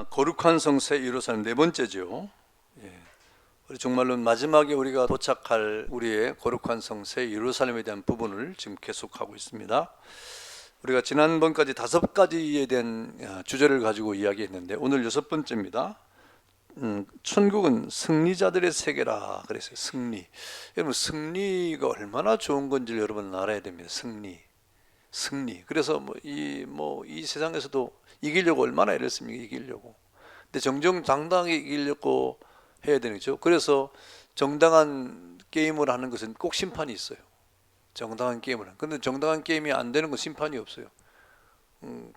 거룩한 성세 예루살렘 네 번째죠. 우리 정말로 마지막에 우리가 도착할 우리의 거룩한 성세 예루살렘에 대한 부분을 지금 계속하고 있습니다. 우리가 지난번까지 5가지에 대한 주제를 가지고 이야기했는데 오늘 6번째입니다. 천국은 승리자들의 세계라 그랬어요. 승리. 여러분, 승리가 얼마나 좋은 건지 여러분 알아야 됩니다. 승리. 그래서 이 세상에서도 이기려고 얼마나 애를 씁니까? 이기려고. 근데 정정당당하게 이기려고 해야 되는 거죠. 그래서 정당한 게임을 하는 것은 꼭 심판이 있어요. 정당한 게임을 하는. 근데 정당한 게임이 안 되는 건 심판이 없어요.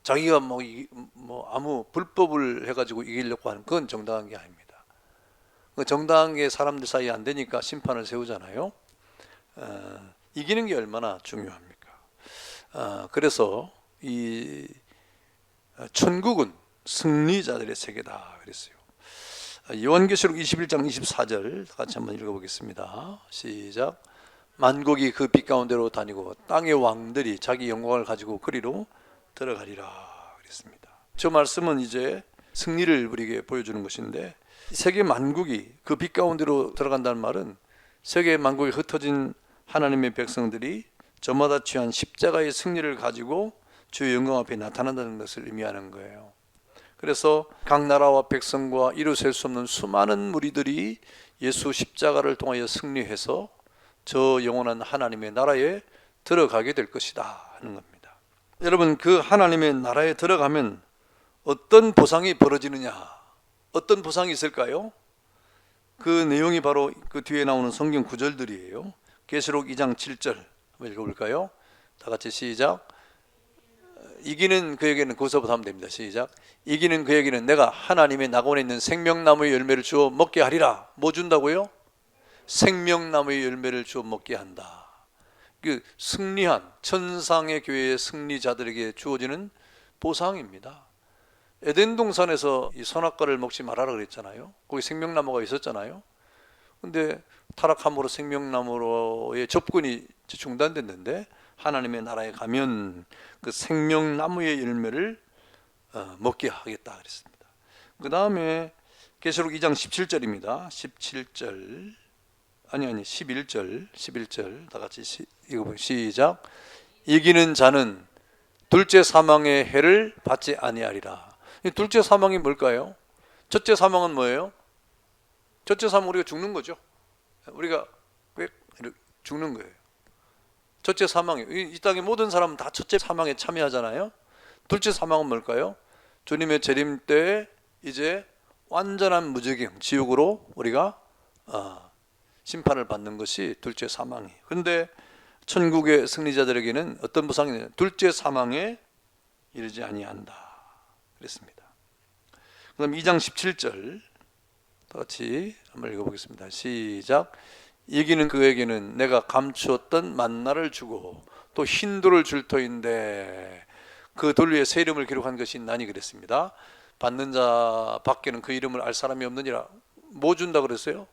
자기가 아무 불법을 해가지고 이기려고 하는 그건 정당한 게 아닙니다. 정당한 게 사람들 사이에 안 되니까 심판을 세우잖아요. 이기는 게 얼마나 중요합니까? 그래서 이 천국은 승리자들의 세계다 그랬어요. 요한계시록 21장 24절 같이 한번 읽어보겠습니다. 시작. 만국이 그 빛 가운데로 다니고 땅의 왕들이 자기 영광을 가지고 그리로 들어가리라 그랬습니다. 저 말씀은 이제 승리를 우리에게 보여주는 것인데, 세계 만국이 그 빛 가운데로 들어간다는 말은 세계 만국에 흩어진 하나님의 백성들이 저마다 취한 십자가의 승리를 가지고 주의 영광 앞에 나타난다는 것을 의미하는 거예요. 그래서 각 나라와 백성과 이루 셀 수 없는 수많은 무리들이 예수 십자가를 통하여 승리해서 저 영원한 하나님의 나라에 들어가게 될 것이다 하는 겁니다. 여러분, 그 하나님의 나라에 들어가면 어떤 보상이 벌어지느냐, 어떤 보상이 있을까요? 그 내용이 바로 그 뒤에 나오는 성경 구절들이에요. 계시록 2장 7절 한번 읽어볼까요? 다 같이 시작. 이기는 그에게는, 거기서부터 하면 됩니다. 시작. 이기는 그에게는 내가 하나님의 낙원에 있는 생명나무의 열매를 주어 먹게 하리라. 뭐 준다고요? 생명나무의 열매를 주어 먹게 한다. 그 승리한 천상의 교회의 승리자들에게 주어지는 보상입니다. 에덴 동산에서 이 선악과를 먹지 말아라 그랬잖아요. 거기 생명나무가 있었잖아요. 근데 타락함으로 생명나무로의 접근이 중단됐는데, 하나님의 나라에 가면 그 생명나무의 열매를 먹게 하겠다 그랬습니다. 그 다음에 계시록 2장 17절입니다. 11절 다 같이 읽어보세요. 시작. 이기는 자는 둘째 사망의 해를 받지 아니하리라. 이 둘째 사망이 뭘까요? 첫째 사망은 뭐예요? 첫째 사망은 우리가 죽는 거죠. 우리가 죽는 거예요. 첫째 사망이에요. 이 땅의 모든 사람은 다 첫째 사망에 참여하잖아요. 둘째 사망은 뭘까요? 주님의 재림 때 이제 완전한 무저갱, 지옥으로 우리가 심판을 받는 것이 둘째 사망이에요. 그런데 천국의 승리자들에게는 어떤 보상이 있느냐? 둘째 사망에 이르지 아니한다 그랬습니다. 그 다음 2장 17절 다 같이 한번 읽어보겠습니다. 시작. 이기는 그에게는 내가 감추었던 만나를 주고 또 흰 돌을 줄 터인데, 그 돌 위에 새 이름을 기록한 것이 나니 그랬습니다. 받는 자 밖에는 그 이름을 알 사람이 없느니라. 뭐 준다 그랬어요?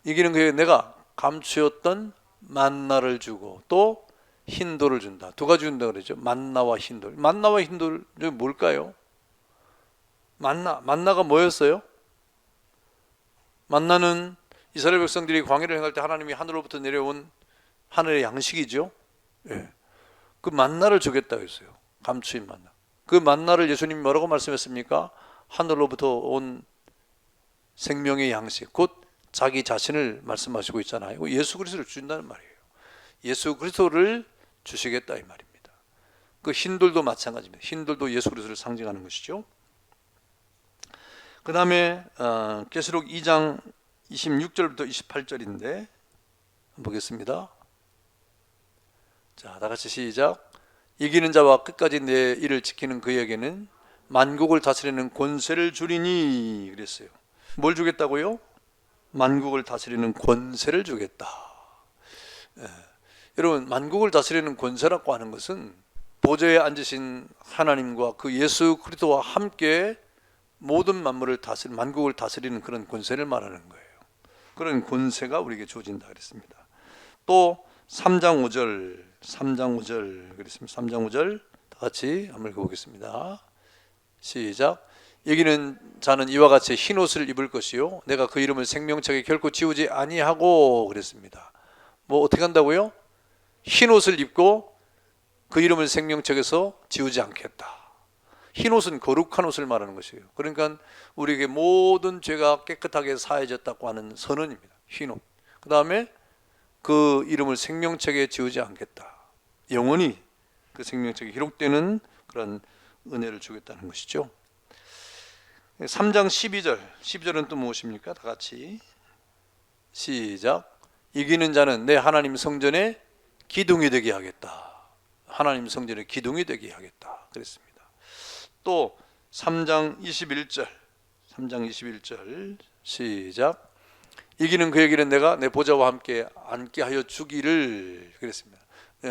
이기는 그에게 내가 감추었던 만나를 주고 또 흰 돌을 준다. 두 가지 준다 그랬죠. 만나와 흰 돌. 만나와 흰 돌이 뭘까요? 만나가 뭐였어요? 만나는 이스라엘 백성들이 광야를 행할 때 하나님이 하늘로부터 내려온 하늘의 양식이죠. 그 만나를 주겠다고 했어요. 감추인 만나. 그 만나를 예수님이 뭐라고 말씀했습니까? 하늘로부터 온 생명의 양식, 곧 자기 자신을 말씀하시고 있잖아요. 예수 그리스도를 주신다는 말이에요. 예수 그리스도를 주시겠다 이 말입니다. 그 흰돌도 마찬가지입니다. 흰돌도 예수 그리스도를 상징하는 것이죠. 그 다음에 계시록 2장 26절부터 28절인데 보겠습니다. 자, 다 같이 시작. 이기는 자와 끝까지 내 일을 지키는 그에게는 만국을 다스리는 권세를 주리니 그랬어요. 뭘 주겠다고요? 만국을 다스리는 권세를 주겠다. 여러분, 만국을 다스리는 권세라고 하는 것은 보좌에 앉으신 하나님과 그 예수 그리스도와 함께 모든 만물을 만국을 다스리는 그런 권세를 말하는 거예요. 그런 권세가 우리에게 주어진다 그랬습니다. 또 3장 5절 그랬습니다. 3장 5절 다 같이 한번 읽어보겠습니다. 시작. 이기는 자는 이와 같이 흰 옷을 입을 것이요 내가 그 이름을 생명책에 결코 지우지 아니하고 그랬습니다. 뭐 어떻게 한다고요? 흰 옷을 입고 그 이름을 생명책에서 지우지 않겠다. 흰 옷은 거룩한 옷을 말하는 것이에요. 그러니까 우리에게 모든 죄가 깨끗하게 사해졌다고 하는 선언입니다. 흰 옷. 그 다음에 그 이름을 생명책에 지우지 않겠다. 영원히 그 생명책에 기록되는 그런 은혜를 주겠다는 것이죠. 3장 12절은 또 무엇입니까? 다 같이 시작. 이기는 자는 내 하나님 성전에 기둥이 되게 하겠다. 하나님 성전에 기둥이 되게 하겠다 그랬습니다. 또 3장 21절 시작. 이기는 그에게는 내가 내 보좌와 함께 앉게 하여 주기를 그랬습니다.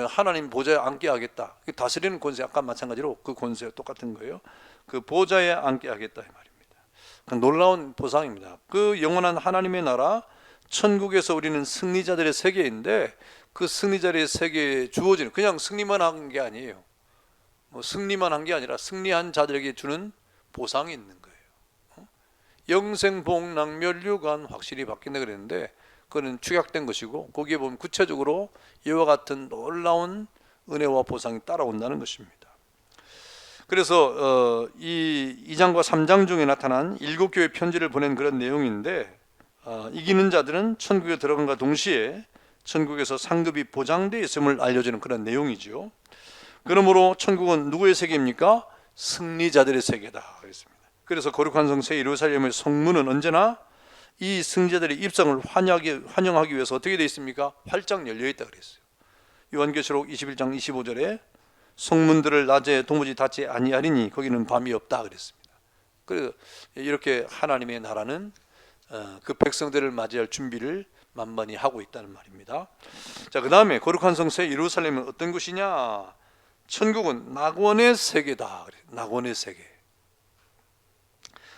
하나님 보좌에 앉게 하겠다. 다스리는 권세 아까 마찬가지로 그 권세와 똑같은 거예요. 그 보좌에 앉게 하겠다 이 말입니다. 놀라운 보상입니다. 그 영원한 하나님의 나라 천국에서 우리는 승리자들의 세계인데 그 승리자들의 세계에 주어지는 그냥 승리만 한 게 아니에요. 뭐 승리만 한 게 아니라 승리한 자들에게 주는 보상이 있는 거예요. 영생 복락 멸류관 확실히 바뀐다 그랬는데 그거는 축약된 것이고 거기에 보면 구체적으로 이와 같은 놀라운 은혜와 보상이 따라온다는 것입니다. 그래서 이 2장과 3장 중에 나타난 7교회 편지를 보낸 그런 내용인데 이기는 자들은 천국에 들어간과 동시에 천국에서 상급이 보장되어 있음을 알려주는 그런 내용이죠. 그러므로 천국은 누구의 세계입니까? 승리자들의 세계다 그랬습니다. 그래서 거룩한 성새 예루살렘의 성문은 언제나 이 승리자들의 입성을 환영하기 위해서 어떻게 되어 있습니까? 활짝 열려 있다 그랬어요. 요한계시록 21장 25절에 성문들을 낮에 도무지 닫지 아니하리니 거기는 밤이 없다 그랬습니다. 그래서 이렇게 하나님의 나라는 그 백성들을 맞이할 준비를 만만히 하고 있다는 말입니다. 자, 그 다음에 거룩한 성새 예루살렘은 어떤 곳이냐? 천국은 낙원의 세계다. 낙원의 세계.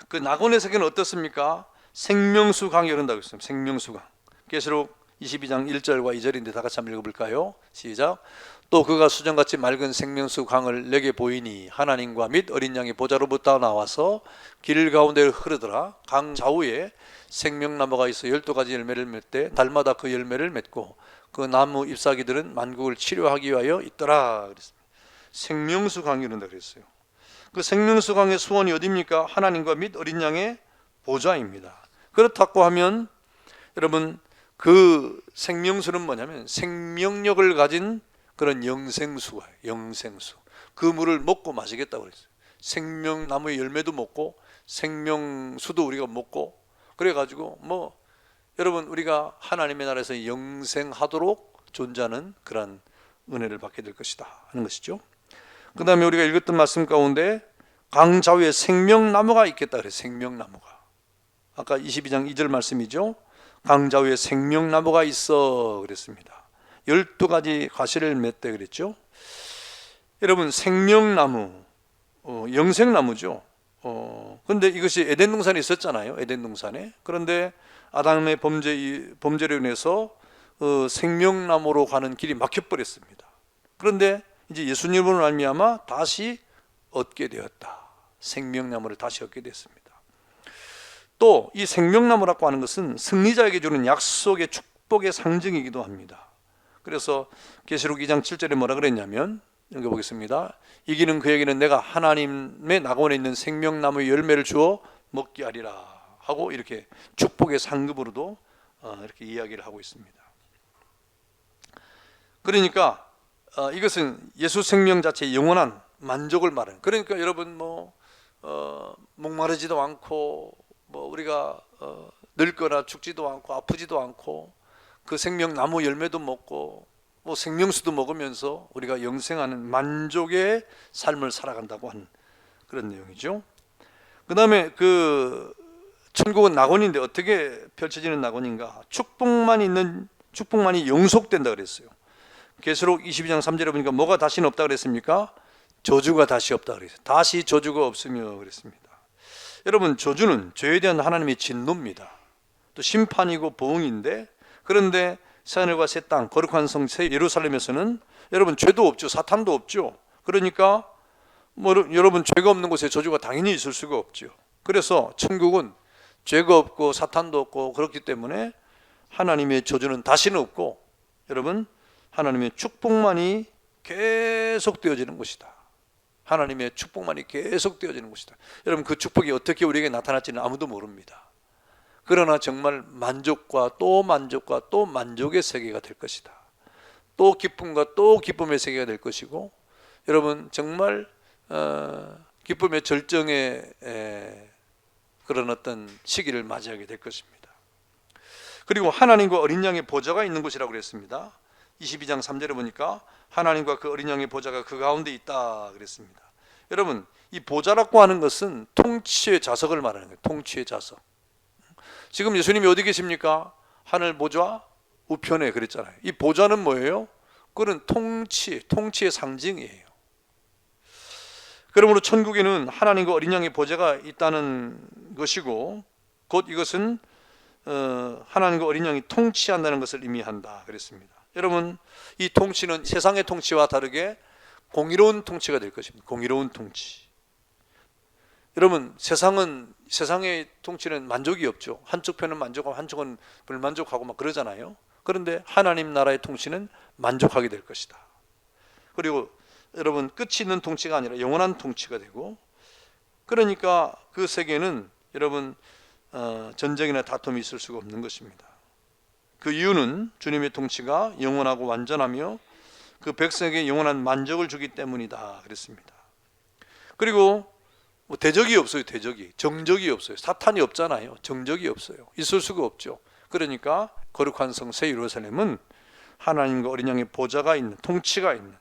그 낙원의 세계는 어떻습니까? 생명수 강이 흐른다고 했습니다. 생명수 강. 계시록 22장 1절과 2절인데 다 같이 한번 읽어볼까요? 시작. 또 그가 수정같이 맑은 생명수 강을 내게 보이니 하나님과 및 어린 양의 보좌로부터 나와서 길 가운데를 흐르더라. 강 좌우에 생명나무가 있어 12가지 열매를 맺되 달마다 그 열매를 맺고 그 나무 잎사귀들은 만국을 치료하기 위하여 있더라 그랬습니다. 생명수 강이 흐른다 그랬어요. 그 생명수 강의 수원이 어디입니까? 하나님과 및 어린 양의 보좌입니다. 그렇다고 하면 여러분 그 생명수는 뭐냐면 생명력을 가진 그런 영생수가 영생수. 그 물을 먹고 마시겠다고 그랬어요. 생명나무의 열매도 먹고 생명수도 우리가 먹고 그래가지고 뭐 여러분 우리가 하나님의 나라에서 영생하도록 존재하는 그런 은혜를 받게 될 것이다 하는 것이죠. 그 다음에 우리가 읽었던 말씀 가운데 강 좌우에 생명나무가 있겠다 그래요. 생명나무가 아까 22장 2절 말씀이죠. 강 좌우에 생명나무가 있어 그랬습니다. 12가지 과실을 맺대 그랬죠. 여러분 생명나무 영생나무죠. 그런데 이것이 에덴 동산에 있었잖아요. 에덴 동산에. 그런데 아담의 범죄로 인해서 생명나무로 가는 길이 막혀버렸습니다. 그런데 이제 예수님으로 말미암아 다시 얻게 되었다. 생명나무를 다시 얻게 됐습니다. 또 이 생명나무라고 하는 것은 승리자에게 주는 약속의 축복의 상징이기도 합니다. 그래서 계시록 2장 7절에 뭐라 그랬냐면 읽어보겠습니다. 이기는 그에게는 내가 하나님의 낙원에 있는 생명나무의 열매를 주어 먹게 하리라 하고 이렇게 축복의 상급으로도 이렇게 이야기를 하고 있습니다. 그러니까 이것은 예수 생명 자체의 영원한 만족을 말하는. 그러니까 여러분 목마르지도 않고 우리가 늙거나 죽지도 않고 아프지도 않고 그 생명나무 열매도 먹고 생명수도 먹으면서 우리가 영생하는 만족의 삶을 살아간다고 하는 그런 내용이죠. 그 다음에 그 천국은 낙원인데 어떻게 펼쳐지는 낙원인가? 축복만이 영속된다 그랬어요. 계시록 22장 3절에 보니까 뭐가 다시는 없다 그랬습니까? 저주가 다시 없다 그랬어요. 다시 저주가 없으며 그랬습니다. 여러분 저주는 죄에 대한 하나님의 진노입니다. 또 심판이고 보응인데 그런데 새하늘과 새 땅 거룩한 성 새 예루살렘에서는 여러분 죄도 없죠. 사탄도 없죠. 그러니까 뭐 여러분, 죄가 없는 곳에 저주가 당연히 있을 수가 없죠. 그래서 천국은 죄가 없고 사탄도 없고 그렇기 때문에 하나님의 저주는 다시는 없고, 여러분, 하나님의 축복만이 계속 되어지는 곳이다. 하나님의 축복만이 계속 되어지는 곳이다. 여러분, 그 축복이 어떻게 우리에게 나타날지는 아무도 모릅니다. 그러나 정말 만족과 또 만족과 또 만족의 세계가 될 것이다. 또 기쁨과 또 기쁨의 세계가 될 것이고, 여러분, 정말 기쁨의 절정의 그런 어떤 시기를 맞이하게 될 것입니다. 그리고 하나님과 어린 양의 보좌가 있는 곳이라고 그랬습니다. 22장 3절에 보니까 하나님과 그 어린 양의 보좌가 그 가운데 있다 그랬습니다. 여러분, 이 보좌라고 하는 것은 통치의 자석을 말하는 거예요. 통치의 자석. 지금 예수님이 어디 계십니까? 하늘 보좌 우편에 그랬잖아요. 이 보좌는 뭐예요? 그건 통치의 상징이에요. 그러므로 천국에는 하나님과 어린 양의 보좌가 있다는 것이고, 곧 이것은 하나님과 어린 양이 통치한다는 것을 의미한다 그랬습니다. 여러분, 이 통치는 세상의 통치와 다르게 공의로운 통치가 될 것입니다. 공의로운 통치. 여러분, 세상의 통치는 만족이 없죠. 한쪽 편은 만족하고 한쪽은 불만족하고 막 그러잖아요. 그런데 하나님 나라의 통치는 만족하게 될 것이다. 그리고 여러분, 끝이 있는 통치가 아니라 영원한 통치가 되고, 그러니까 그 세계는 여러분 전쟁이나 다툼이 있을 수가 없는 것입니다. 그 이유는 주님의 통치가 영원하고 완전하며 그 백성에게 영원한 만족을 주기 때문이다 그랬습니다. 그리고 뭐 대적이 없어요. 정적이 없어요. 사탄이 없잖아요. 정적이 없어요. 있을 수가 없죠. 그러니까 거룩한 성 새 예루살렘은 하나님과 어린 양의 보좌가 있는, 통치가 있는,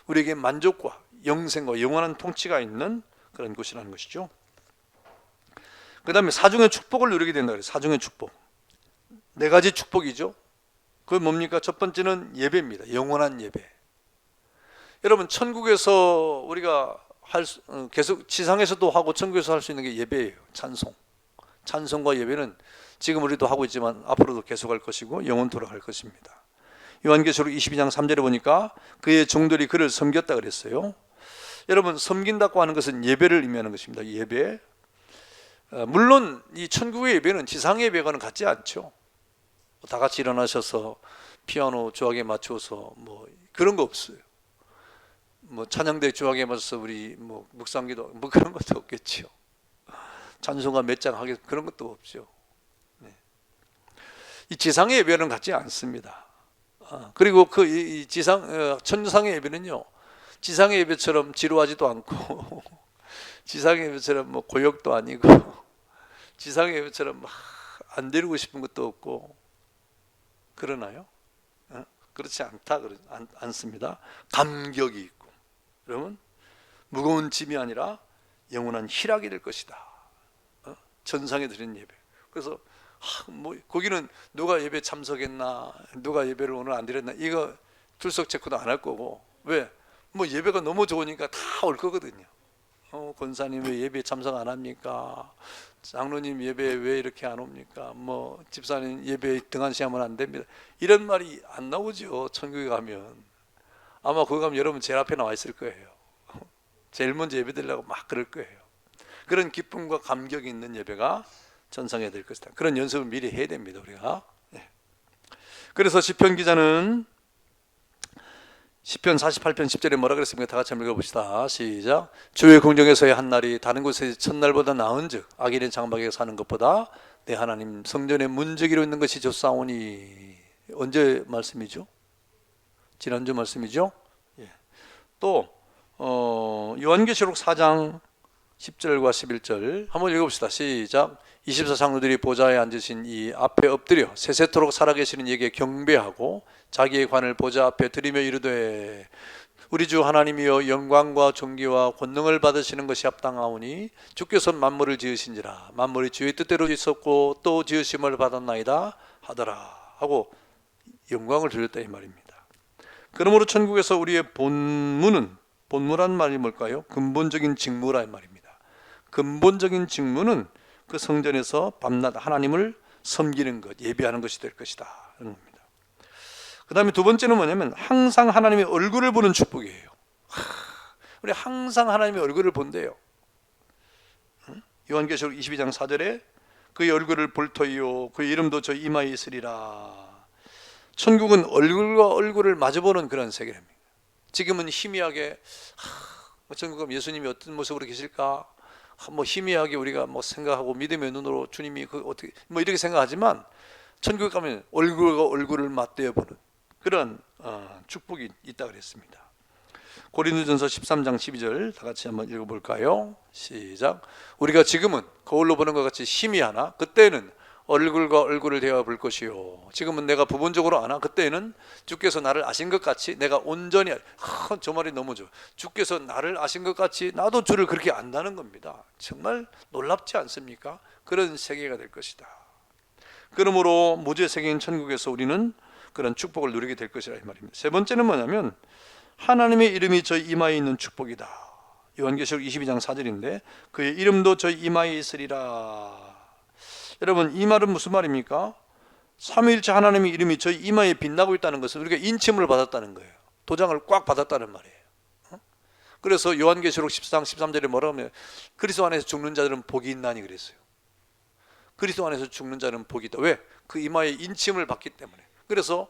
우리에게 만족과 영생과 영원한 통치가 있는 그런 곳이라는 것이죠. 그 다음에 사중의 축복을 누리게 된다 그래요. 사중의 축복. 4가지 축복이죠. 그게 뭡니까? 첫 번째는 예배입니다. 영원한 예배. 여러분, 천국에서 우리가 계속 지상에서도 하고 천국에서 할 수 있는 게 예배예요. 찬송과 예배는 지금 우리도 하고 있지만 앞으로도 계속할 것이고 영원토록 할 것입니다. 요한계시록 22장 3절에 보니까 그의 종들이 그를 섬겼다 그랬어요. 여러분, 섬긴다고 하는 것은 예배를 의미하는 것입니다. 예배. 물론 이 천국의 예배는 지상의 예배와는 같지 않죠. 다 같이 일어나셔서 피아노 조악에 맞춰서 뭐 그런 거 없어요. 뭐 찬양대 조악에 맞춰서 우리 뭐 묵상기도 뭐 그런 것도 없겠죠. 찬송가 몇 장 하겠 그런 것도 없죠. 네. 이 지상의 예배는 같지 않습니다. 그리고 이 천상의 예배는요, 지상의 예배처럼 지루하지도 않고 지상의 예배처럼 뭐 고역도 아니고 지상의 예배처럼 막 안 드리고 싶은 것도 없고 그러나요? 그렇지 않습니다. 감격이 있고, 여러분, 무거운 짐이 아니라 영원한 희락이 될 것이다. 천상에 드린 예배. 그래서 뭐 거기는 누가 예배 참석했나, 누가 예배를 오늘 안 드렸나, 이거 출석 체크도 안 할 거고. 왜? 뭐 예배가 너무 좋으니까 다 올 거거든요. 권사님 왜 예배 참석 안 합니까? 장로님 예배 왜 이렇게 안 옵니까? 뭐 집사님 예배 등한시하면 안 됩니다. 이런 말이 안 나오죠. 천국에 가면. 아마 거기 가면 여러분 제일 앞에 나와 있을 거예요. 제일 먼저 예배 드리려고 막 그럴 거예요. 그런 기쁨과 감격이 있는 예배가 전상에 될 것이다. 그런 연습을 미리 해야 됩니다, 우리가. 그래서 시편 기자는 시편 48편 10절에 뭐라 그랬습니까? 다 같이 한번 읽어봅시다. 시작. 주의 공정에서의 한 날이 다른 곳의 첫날보다 나은즉 악인의 장막에 사는 것보다 내 하나님 성전의 문지기로 있는 것이 좋사오니. 언제 말씀이죠? 지난주 말씀이죠? 또 요한계시록 4장 10절과 11절 한번 읽어봅시다. 시작. 24장로들이 보좌에 앉으신 이 앞에 엎드려 세세토록 살아계시는 이에게 경배하고 자기의 관을 보좌 앞에 드리며 이르되 우리 주 하나님이여 영광과 존귀와 권능을 받으시는 것이 합당하오니 주께서 만물을 지으신지라 만물이 주의 뜻대로 있었고 또 지으심을 받았나이다 하더라 하고 영광을 드렸다 이 말입니다. 그러므로 천국에서 우리의 본무란 말이 뭘까요? 근본적인 직무라 이 말입니다. 근본적인 직무는 그 성전에서 밤낮 하나님을 섬기는 것, 예배하는 것이 될 것이다 하는 겁니다. 그 다음에 두 번째는 뭐냐면 항상 하나님의 얼굴을 보는 축복이에요. 우리 항상 하나님의 얼굴을 본대요. 요한계시록 22장 4절에 그의 얼굴을 볼 터이요 그의 이름도 저 이마에 있으리라. 천국은 얼굴과 얼굴을 마주보는 그런 세계입니다. 지금은 희미하게 천국은 예수님이 어떤 모습으로 계실까 희미하게 우리가 생각하고 믿음의 눈으로 주님이 어떻게 이렇게 생각하지만 천국에 가면 얼굴과 얼굴을 맞대어 보는 그런 축복이 있다 그랬습니다. 고린도전서 13장 12절 다 같이 한번 읽어볼까요? 시작. 우리가 지금은 거울로 보는 것 같이 희미하나 그때는 얼굴과 얼굴을 대하여 볼 것이요. 지금은 내가 부분적으로 아나 그때는 주께서 나를 아신 것 같이 내가 온전히 저 말이 너무 좋아. 주께서 나를 아신 것 같이 나도 주를 그렇게 안다는 겁니다. 정말 놀랍지 않습니까? 그런 세계가 될 것이다. 그러므로 무죄 세계인 천국에서 우리는 그런 축복을 누리게 될 것이라 이 말입니다. 세 번째는 뭐냐면 하나님의 이름이 저희 이마에 있는 축복이다. 요한계시록 22장 4절인데 그의 이름도 저희 이마에 있으리라. 여러분 이 말은 무슨 말입니까? 삼위일체 하나님의 이름이 저희 이마에 빛나고 있다는 것은 우리가 인침을 받았다는 거예요. 도장을 꽉 받았다는 말이에요. 그래서 요한계시록 14장 13절에 뭐라고 하면 그리스도 안에서 죽는 자들은 복이 있나니 그랬어요. 그리스도 안에서 죽는 자는 복이 있다. 왜? 그 이마에 인침을 받기 때문에. 그래서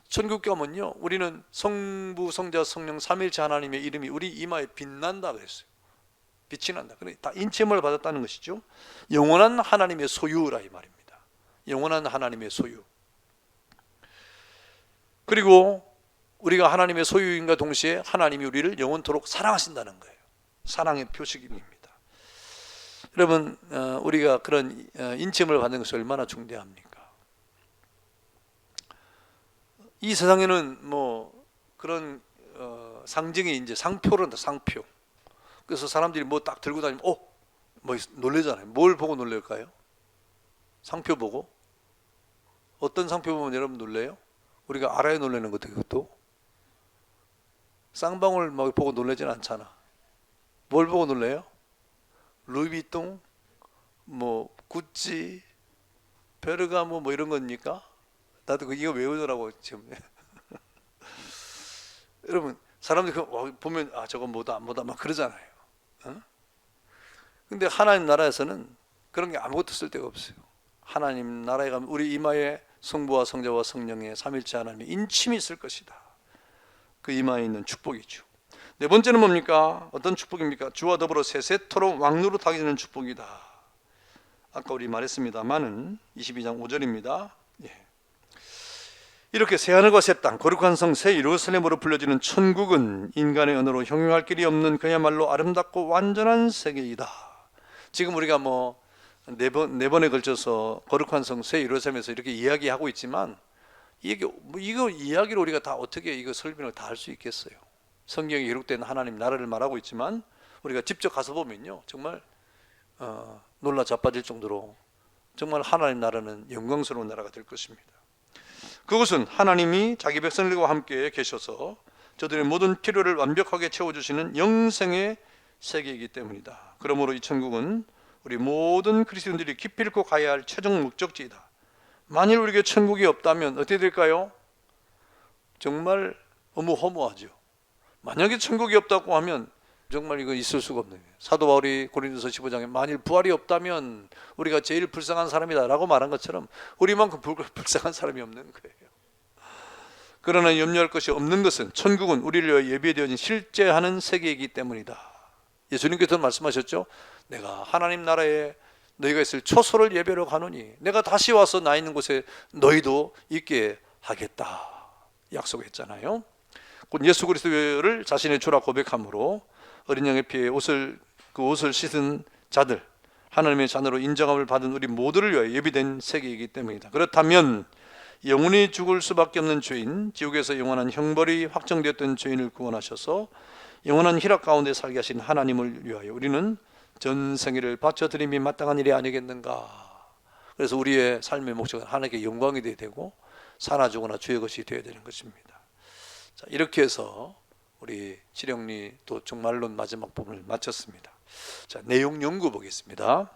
천국 가면요 우리는 성부 성자 성령 삼위일체 하나님의 이름이 우리 이마에 빛난다 그랬어요. 빛이 난다. 다 인침을 받았다는 것이죠. 영원한 하나님의 소유라 이 말입니다. 영원한 하나님의 소유. 그리고 우리가 하나님의 소유인과 동시에 하나님이 우리를 영원토록 사랑하신다는 거예요. 사랑의 표식입니다. 여러분 우리가 그런 인침을 받는 것이 얼마나 중대합니까? 이 세상에는 그런 상징이 이제 상표란다. 상표. 그래서 사람들이 딱 들고 다니면 놀래잖아요. 뭘 보고 놀랄까요? 상표 보고? 어떤 상표 보면 여러분 놀래요? 우리가 알아야 놀라는 것도 그것도 쌍방울 보고 놀라진 않잖아. 뭘 보고 놀래요? 루이비통, 구찌, 베르가모 이런 겁니까? 나도 이거 외우더라고 지금. 여러분 사람들이 보면 저건 뭐다 막 그러잖아요. 근데 하나님 나라에서는 그런 게 아무것도 쓸데가 없어요. 하나님 나라에 가면 우리 이마에 성부와 성자와 성령의 삼일체 하나님의 인침이 있을 것이다. 그 이마에 있는 축복이죠. 네 번째는 뭡니까? 어떤 축복입니까? 주와 더불어 세세토록 왕노릇하게 되는 축복이다. 아까 우리 말했습니다만은 22장 5절입니다. 이렇게 새하늘과 새 땅 거룩한 성 새 예루살렘으로 불려지는 천국은 인간의 언어로 형용할 길이 없는 그야말로 아름답고 완전한 세계이다. 지금 우리가 네 번에 걸쳐서 거룩한 성 새 예루살렘에서 이렇게 이야기하고 있지만 이거 이야기를 우리가 다 어떻게 이거 설명을 다 할 수 있겠어요? 성경에 기록된 하나님 나라를 말하고 있지만 우리가 직접 가서 보면요 정말 놀라 자빠질 정도로 정말 하나님 나라는 영광스러운 나라가 될 것입니다. 그것은 하나님이 자기 백성들과 함께 계셔서 저들의 모든 필요를 완벽하게 채워주시는 영생의 세계이기 때문이다. 그러므로 이 천국은 우리 모든 그리스도인들이 깊이 읽고 가야 할 최종 목적지이다. 만일 우리에게 천국이 없다면 어떻게 될까요? 정말 너무 허무하죠. 만약에 천국이 없다고 하면 정말 이거 있을 수가 없는 거예요. 사도 바울이 고린도서 15장에 만일 부활이 없다면 우리가 제일 불쌍한 사람이다 라고 말한 것처럼 우리만큼 불쌍한 사람이 없는 거예요. 그러나 염려할 것이 없는 것은 천국은 우리를 위하여 예비되어진 실제하는 세계이기 때문이다. 예수님께서 말씀하셨죠. 내가 하나님 나라에 너희가 있을 초소를 예배로 가노니 내가 다시 와서 나 있는 곳에 너희도 있게 하겠다 약속했잖아요. 곧 예수 그리스도를 자신의 주라 고백함으로 어린 양의 피에 그 옷을 씻은 자들, 하나님의 자녀로 인정함을 받은 우리 모두를 위하여 예비된 세계이기 때문이다. 그렇다면 영원히 죽을 수밖에 없는 죄인, 지옥에서 영원한 형벌이 확정되었던 죄인을 구원하셔서 영원한 희락 가운데 살게 하신 하나님을 위하여 우리는 전생애를 바쳐드림이 마땅한 일이 아니겠는가. 그래서 우리의 삶의 목적은 하나님께 영광이 되어야 되고 사나 죽으나 주의 것이 되어야 되는 것입니다. 자, 이렇게 해서 우리 지령리 또 종말론 마지막 부분을 마쳤습니다. 자, 내용 연구 보겠습니다.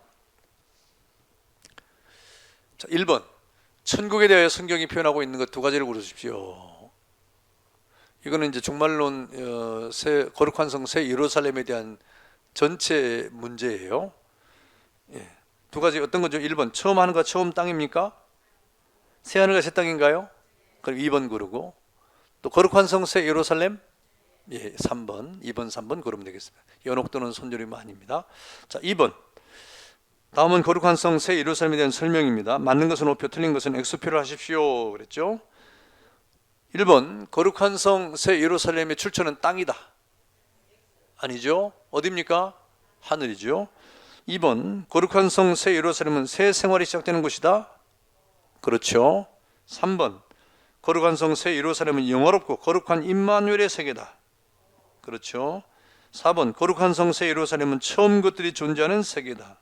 자, 1번 천국에 대하여 성경이 표현하고 있는 것 두 가지를 고르십시오. 이거는 이제 종말론 거룩한 성 새 예루살렘에 대한 전체 문제예요. 예. 두 가지 어떤 거죠? 1번 처음 하늘과 처음 땅입니까? 새 하늘과 새 땅인가요? 그럼 2번 고르고, 또 거룩한 성 새 예루살렘? 예, 3번, 2번, 3번 고르면 되겠습니다. 연옥 또는 손요림은 아닙니다. 자, 2번. 다음은 거룩한 성 새 예루살렘에 대한 설명입니다. 맞는 것은 O표, 틀린 것은 X표를 하십시오. 그랬죠? 1번, 거룩한 성 새 예루살렘의 출처는 땅이다. 아니죠? 어디입니까? 하늘이죠. 2번, 거룩한 성 새 예루살렘은 새 생활이 시작되는 곳이다. 그렇죠. 3번, 거룩한 성 새 예루살렘은 영화롭고 거룩한 임마누엘의 세계다. 그렇죠. 4번, 거룩한 성 새 예루살렘은 처음 것들이 존재하는 세계다.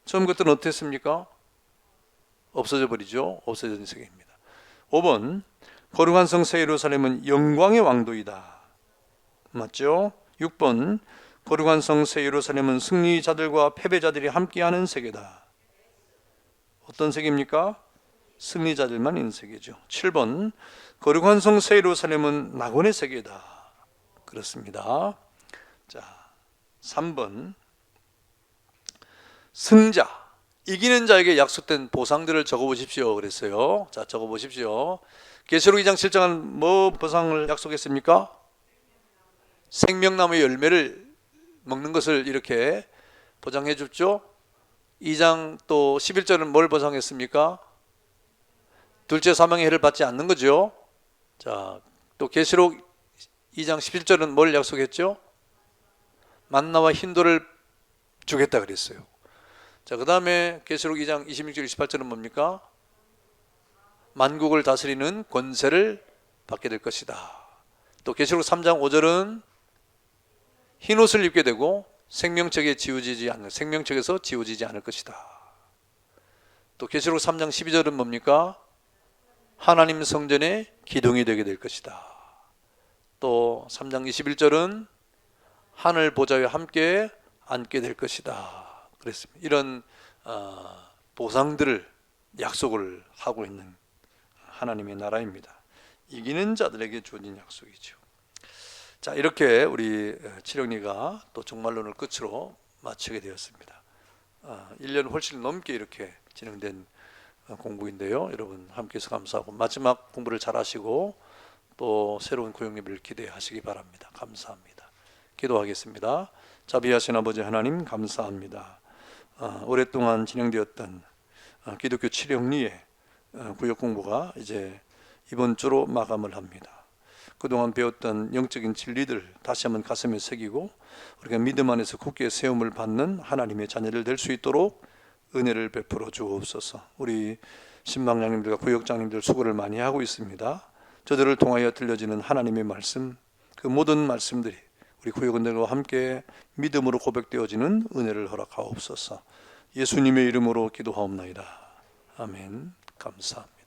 처음 것들은 어땠습니까? 없어져 버리죠. 없어진 세계입니다. 5번, 거룩한 성 새 예루살렘은 영광의 왕도이다. 맞죠? 6번, 거룩한 성 새 예루살렘은 승리자들과 패배자들이 함께하는 세계다. 어떤 세계입니까? 승리자들만 있는 세계죠. 7번, 거룩한 성 새 예루살렘은 낙원의 세계다. 그렇습니다. 자, 3번, 승자, 이기는 자에게 약속된 보상들을 적어보십시오. 그랬어요. 자, 적어보십시오. 계시록 2장 7장은 뭐 보상을 약속했습니까? 생명나무의 열매를 먹는 것을 이렇게 보장해 줬죠. 2장 또 11절은 뭘 보상했습니까? 둘째 사망의 해를 받지 않는 거죠. 자, 또 계시록 2장 11절은 뭘 약속했죠? 만나와 흰돌을 주겠다 그랬어요. 자, 그 다음에 계시록 2장 26절 28절은 뭡니까? 만국을 다스리는 권세를 받게 될 것이다. 또 계시록 3장 5절은 흰옷을 입게 되고 생명책에서 지워지지 않을 것이다. 또 계시록 3장 12절은 뭡니까? 하나님 성전의 기둥이 되게 될 것이다. 또 3장 21절은 하늘 보좌에 함께 앉게 될 것이다. 그랬습니다. 이런 보상들을 약속을 하고 있는 하나님의 나라입니다. 이기는 자들에게 주어진 약속이죠. 자, 이렇게 우리 칠영리가 또 종말론을 끝으로 마치게 되었습니다. 1년 훨씬 넘게 이렇게 진행된 공부인데요. 여러분 함께해서 감사하고 마지막 공부를 잘 하시고 또 새로운 구역예배를 기대하시기 바랍니다. 감사합니다. 기도하겠습니다. 자비하신 아버지 하나님 감사합니다. 오랫동안 진행되었던 기독교 칠영리의 구역 공부가 이제 이번 주로 마감을 합니다. 그동안 배웠던 영적인 진리들 다시 한번 가슴에 새기고 우리가 믿음 안에서 굳게 세움을 받는 하나님의 자녀들 될 수 있도록 은혜를 베풀어 주옵소서. 우리 신방장님들과 구역장님들 수고를 많이 하고 있습니다. 저들을 통하여 들려지는 하나님의 말씀, 그 모든 말씀들이 우리 구역원들과 함께 믿음으로 고백되어지는 은혜를 허락하옵소서. 예수님의 이름으로 기도하옵나이다. 아멘. 감사합니다.